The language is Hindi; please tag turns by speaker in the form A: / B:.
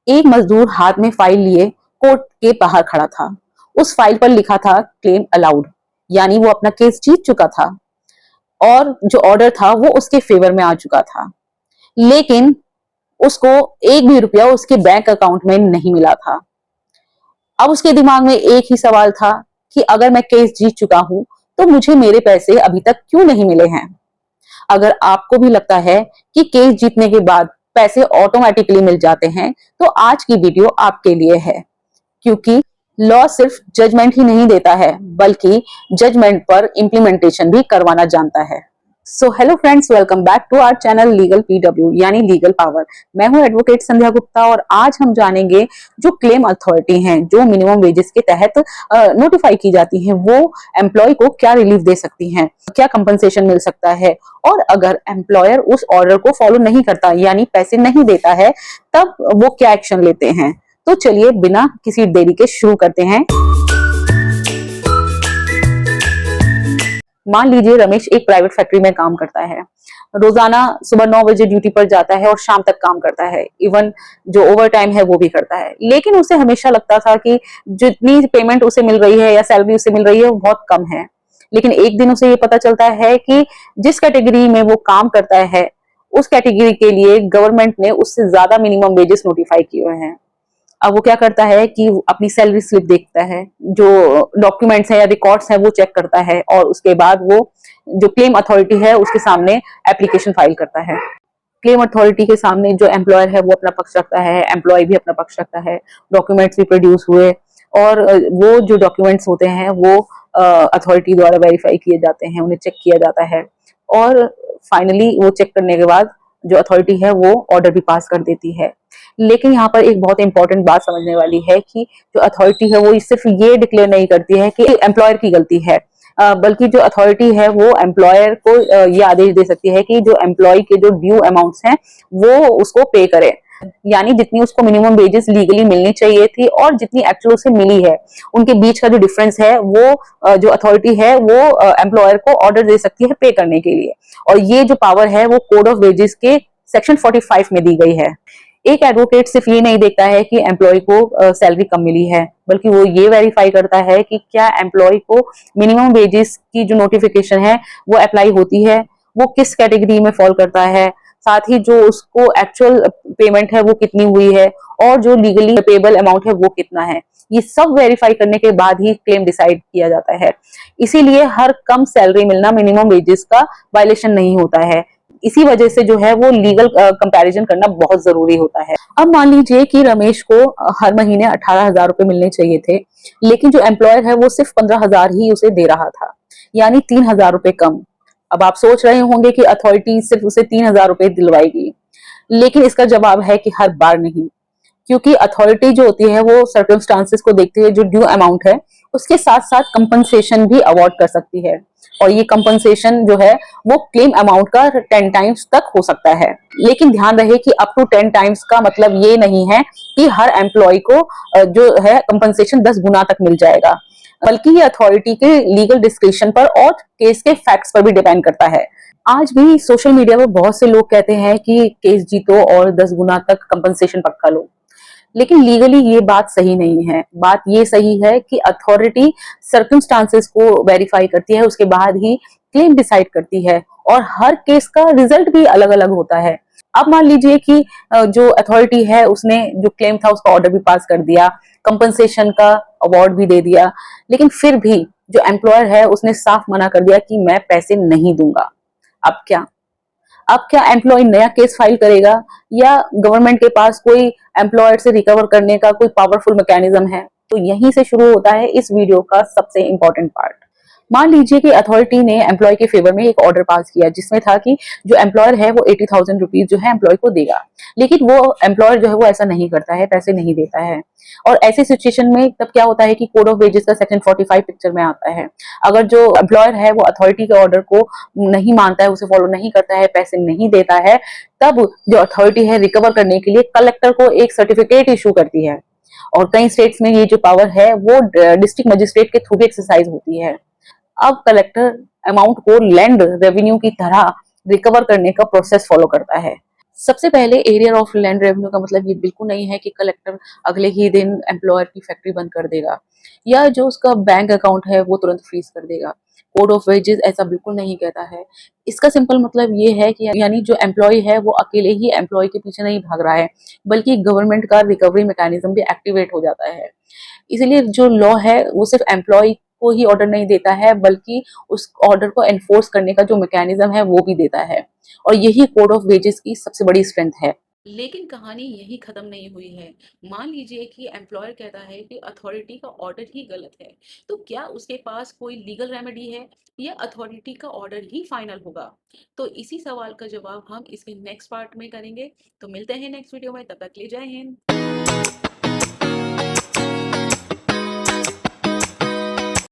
A: एक मजदूर हाथ में फाइल लिए कोर्ट के बाहर खड़ा था। उस फाइल पर लिखा था क्लेम अलाउड, यानी वो अपना केस जीत चुका था और जो ऑर्डर था वो उसके फेवर में आ चुका था। लेकिन उसको एक भी रुपया उसके बैंक अकाउंट में नहीं मिला था। अब उसके दिमाग में एक ही सवाल था कि अगर मैं केस जीत चुका हूं तो मुझे मेरे पैसे अभी तक क्यों नहीं मिले हैं। अगर आपको भी लगता है कि केस जीतने के बाद पैसे ऑटोमेटिकली मिल जाते हैं तो आज की वीडियो आपके लिए है, क्योंकि लॉ सिर्फ जजमेंट ही नहीं देता है बल्कि जजमेंट पर इम्प्लीमेंटेशन भी करवाना जानता है। So hello friends, welcome back to our channel legal PW यानी लीगल पावर। मैं हूं एडवोकेट संध्या गुप्ता और आज हम जानेंगे जो क्लेम अथॉरिटी हैं जो मिनिमम वेजेस के तहत नोटिफाई की जाती हैं, वो एम्प्लॉय को क्या रिलीफ दे सकती हैं, क्या कंपनसेशन मिल सकता है, और अगर एम्प्लॉयर उस ऑर्डर को फॉलो नहीं करता यानी पैसे नहीं देता है तब वो क्या एक्शन लेते हैं। तो चलिए बिना किसी देरी के शुरू करते हैं। मान लीजिए रमेश एक प्राइवेट फैक्ट्री में काम करता है। रोजाना सुबह 9 बजे ड्यूटी पर जाता है और शाम तक काम करता है। इवन जो ओवर टाइम है वो भी करता है, लेकिन उसे हमेशा लगता था कि जितनी पेमेंट उसे मिल रही है या सैलरी उसे मिल रही है वो बहुत कम है। लेकिन एक दिन उसे ये पता चलता है कि जिस कैटेगरी में वो काम करता है उस कैटेगरी के लिए गवर्नमेंट ने उससे ज्यादा मिनिमम वेजेस नोटिफाई किए हुए हैं। अब वो क्या करता है कि अपनी सैलरी स्लिप देखता है, जो डॉक्यूमेंट्स है या रिकॉर्ड्स है वो चेक करता है और उसके बाद वो जो क्लेम अथॉरिटी है उसके सामने एप्लीकेशन फाइल करता है। क्लेम अथॉरिटी के सामने जो एम्प्लॉयर है वो अपना पक्ष रखता है, एम्प्लॉय भी अपना पक्ष रखता है, डॉक्यूमेंट्स भी प्रोड्यूस हुए और वो जो डॉक्यूमेंट्स होते हैं वो अथॉरिटी द्वारा वेरीफाई किए जाते हैं, उन्हें चेक किया जाता है और फाइनली वो चेक करने के बाद जो अथॉरिटी है वो ऑर्डर भी पास कर देती है। लेकिन यहाँ पर एक बहुत इंपॉर्टेंट बात समझने वाली है कि जो अथॉरिटी है वो सिर्फ ये डिक्लेयर नहीं करती है कि एम्प्लॉयर की गलती है, बल्कि जो अथॉरिटी है वो एम्प्लॉयर को ये आदेश दे सकती है कि जो एम्प्लॉय के जो ड्यू अमाउंट्स हैं वो उसको पे करे, यानी जितनी उसको मिनिमम वेजेस लीगली मिलनी चाहिए थी और जितनी एक्चुअल उसे मिली है उनके बीच का जो डिफरेंस है वो जो अथॉरिटी है वो एम्प्लॉयर को ऑर्डर दे सकती है पे करने के लिए। और ये जो पावर है वो कोड ऑफ वेजेस के सेक्शन 45 में दी गई है। एक एडवोकेट सिर्फ ये नहीं देखता है कि एम्प्लॉय को सैलरी कम मिली है, बल्कि वो ये वेरीफाई करता है कि क्या एम्प्लॉय को मिनिमम वेजेस की जो नोटिफिकेशन है वो अप्लाई होती है, वो किस कैटेगरी में फॉल करता है, साथ ही जो उसको एक्चुअल पेमेंट है वो कितनी हुई है और जो लीगली पेबल अमाउंट है वो कितना है। ये सब वेरीफाई करने के बाद ही क्लेम डिसाइड किया जाता है। इसीलिए हर कम सैलरी मिलना मिनिमम वेजेस का वायलेशन नहीं होता है। इसी वजह से जो है वो लीगल कंपैरिजन करना बहुत जरूरी होता है। अब मान लीजिए कि रमेश को हर महीने 18,000 रुपए मिलने चाहिए थे, लेकिन जो एम्प्लॉयर है वो सिर्फ 15,000 ही उसे दे रहा था, यानी 3,000 रुपए कम। अब आप सोच रहे होंगे कि अथॉरिटी सिर्फ उसे 3,000 रुपए दिलवाएगी, लेकिन इसका जवाब है कि हर बार नहीं, क्योंकि अथॉरिटी जो होती है वो सर्कमस्टांसेस को देखते हुए जो ड्यू अमाउंट है उसके साथ साथ कंपनसेशन भी अवॉर्ड कर सकती है, और ये कंपनसेशन जो है वो क्लेम अमाउंट का 10 टाइम्स तक हो सकता है। लेकिन ध्यान रहे कि अप टू 10 टाइम्स का मतलब ये नहीं है कि हर एम्प्लॉय को जो है कंपनसेशन 10 गुना तक मिल जाएगा, बल्कि ये अथॉरिटी के लीगल डिस्क्रिप्शन पर और केस के फैक्ट्स पर भी डिपेंड करता है। आज भी सोशल मीडिया पर बहुत से लोग कहते हैं कि केस जीतो और 10 गुना तक कंपनसेशन पक्का लो, लेकिन लीगली ये बात सही नहीं है। बात ये सही है कि अथॉरिटी सर्कमस्टांसेस को वेरीफाई करती है, उसके बाद ही क्लेम डिसाइड करती है और हर केस का रिजल्ट भी अलग अलग होता है। अब मान लीजिए कि जो अथॉरिटी है उसने जो क्लेम था उसका ऑर्डर भी पास कर दिया, कंपनसेशन का अवार्ड भी दे दिया, लेकिन फिर भी जो एम्प्लॉयर है उसने साफ मना कर दिया कि मैं पैसे नहीं दूंगा। अब क्या? अब क्या एम्प्लॉय नया केस फाइल करेगा या गवर्नमेंट के पास कोई एम्प्लॉयर से रिकवर करने का कोई पावरफुल मैकेनिज्म है? तो यहीं से शुरू होता है इस वीडियो का सबसे इंपॉर्टेंट पार्ट। मान लीजिए कि अथॉरिटी ने एम्प्लॉय के फेवर में एक ऑर्डर पास किया जिसमें था कि जो एम्प्लॉयर है वो 80,000 रुपीज जो है एम्प्लॉय को देगा, लेकिन वो एम्प्लॉयर जो है वो ऐसा नहीं करता है, पैसे नहीं देता है। और ऐसी सिचुएशन में तब क्या होता है कि कोड ऑफ वेजेस का सेक्शन 45 पिक्चर में आता है। अगर जो एम्प्लॉयर है वो अथॉरिटी के ऑर्डर को नहीं मानता है, उसे फॉलो नहीं करता है, पैसे नहीं देता है, तब जो अथॉरिटी है रिकवर करने के लिए कलेक्टर को एक सर्टिफिकेट इशू करती है। और कई स्टेट्स में ये जो पावर है वो डिस्ट्रिक्ट मजिस्ट्रेट के थ्रू भी एक्सरसाइज होती है। अब कलेक्टर अमाउंट को लैंड रेवेन्यू की तरह रिकवर करने का प्रोसेस फॉलो करता है। सबसे पहले एरियर ऑफ लैंड रेवेन्यू का मतलब ये बिल्कुल नहीं है कि कलेक्टर अगले ही दिन एम्प्लॉयर की फैक्ट्री बंद कर देगा या जो उसका बैंक अकाउंट है वो तुरंत फ्रीज कर देगा। कोड ऑफ वेजेस ऐसा बिल्कुल नहीं कहता है। इसका सिंपल मतलब ये है कि यानी जो एम्प्लॉय है वो अकेले ही एम्प्लॉय के पीछे नहीं भाग रहा है, बल्कि गवर्नमेंट का रिकवरी मैकेनिज्म भी एक्टिवेट हो जाता है। इसीलिए जो लॉ है वो सिर्फ एम्प्लॉय को ही ऑर्डर नहीं देता है, बल्कि उस ऑर्डर को एनफोर्स करने का जो मैकेनिज्म है वो भी देता है। और यही कोड ऑफ वेजेस की सबसे बड़ी स्ट्रेंथ है। लेकिन कहानी यही खत्म नहीं हुई है। मान लीजिए कि एम्प्लॉयर कहता है कि अथॉरिटी का ऑर्डर ही गलत है, तो क्या उसके पास कोई लीगल रेमेडी है या अथॉरिटी का ऑर्डर ही फाइनल होगा? तो इसी सवाल का जवाब हम इसके नेक्स्ट पार्ट में करेंगे। तो मिलते हैं नेक्स्ट वीडियो में, तब तक के लिए जय हिंद।